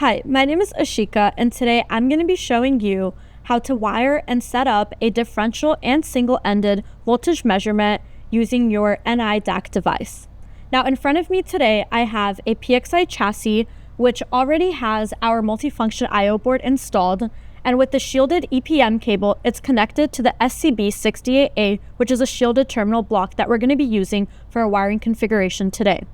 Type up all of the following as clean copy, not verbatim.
Hi, my name is Ashika, and today I'm going to be showing you how to wire and set up a differential and single-ended voltage measurement using your NI DAQ device. Now, in front of me today, I have a PXIe chassis, which already has our multifunction I/O board installed, and with the shielded EPM cable, it's connected to the SCB-68A, which is a shielded terminal block that we're going to be using for our wiring configuration today.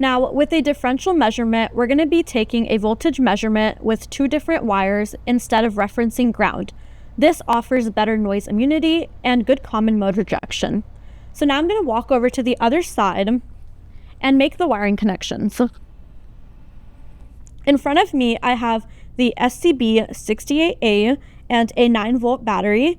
Now, with a differential measurement, we're going to be taking a voltage measurement with two different wires instead of referencing ground. This offers better noise immunity and good common mode rejection. So now I'm going to walk over to the other side and make the wiring connections. In front of me, I have the SCB-68A and a 9-volt battery,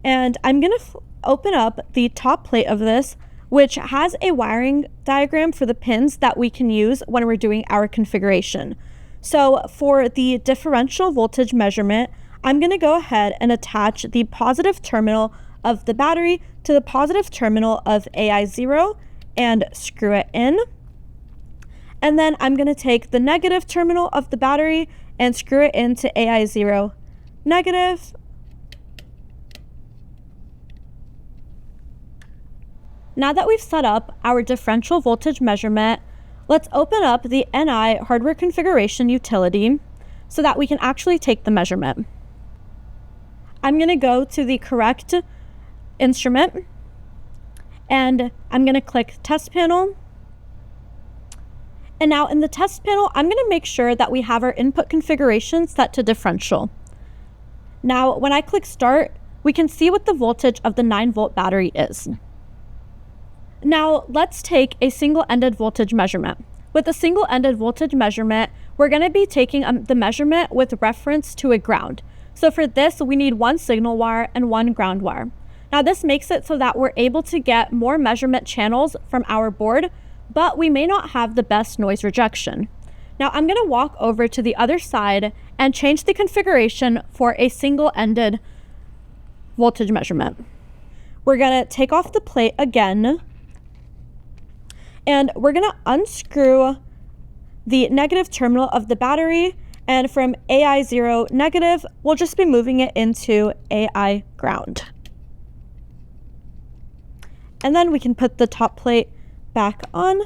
and I'm going to open up the top plate of this, which has a wiring diagram for the pins that we can use when we're doing our configuration. So for the differential voltage measurement, I'm going to go ahead and attach the positive terminal of the battery to the positive terminal of AI0 and screw it in. And then I'm going to take the negative terminal of the battery and screw it into AI0 negative. Now that we've set up our differential voltage measurement, let's open up the NI hardware configuration utility so that we can actually take the measurement. I'm going to go to the correct instrument and I'm going to click test panel. And now in the test panel, I'm going to make sure that we have our input configuration set to differential. Now, when I click start, we can see what the voltage of the 9-volt battery is. Now, let's take a single-ended voltage measurement. With a single-ended voltage measurement, we're going to be taking the measurement with reference to a ground. So for this, we need one signal wire and one ground wire. Now, this makes it so that we're able to get more measurement channels from our board, but we may not have the best noise rejection. Now, I'm going to walk over to the other side and change the configuration for a single-ended voltage measurement. We're going to take off the plate again, and we're going to unscrew the negative terminal of the battery, and from AI0 negative, we'll just be moving it into AI ground. And then we can put the top plate back on,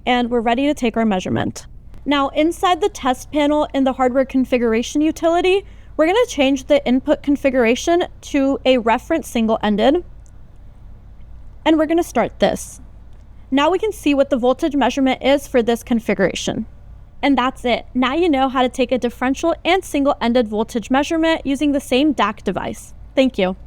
and we're ready to take our measurement. Now, inside the test panel in the hardware configuration utility, we're going to change the input configuration to a reference single-ended, and we're going to start this. Now we can see what the voltage measurement is for this configuration. And that's it. Now you know how to take a differential and single-ended voltage measurement using the same DAQ device. Thank you.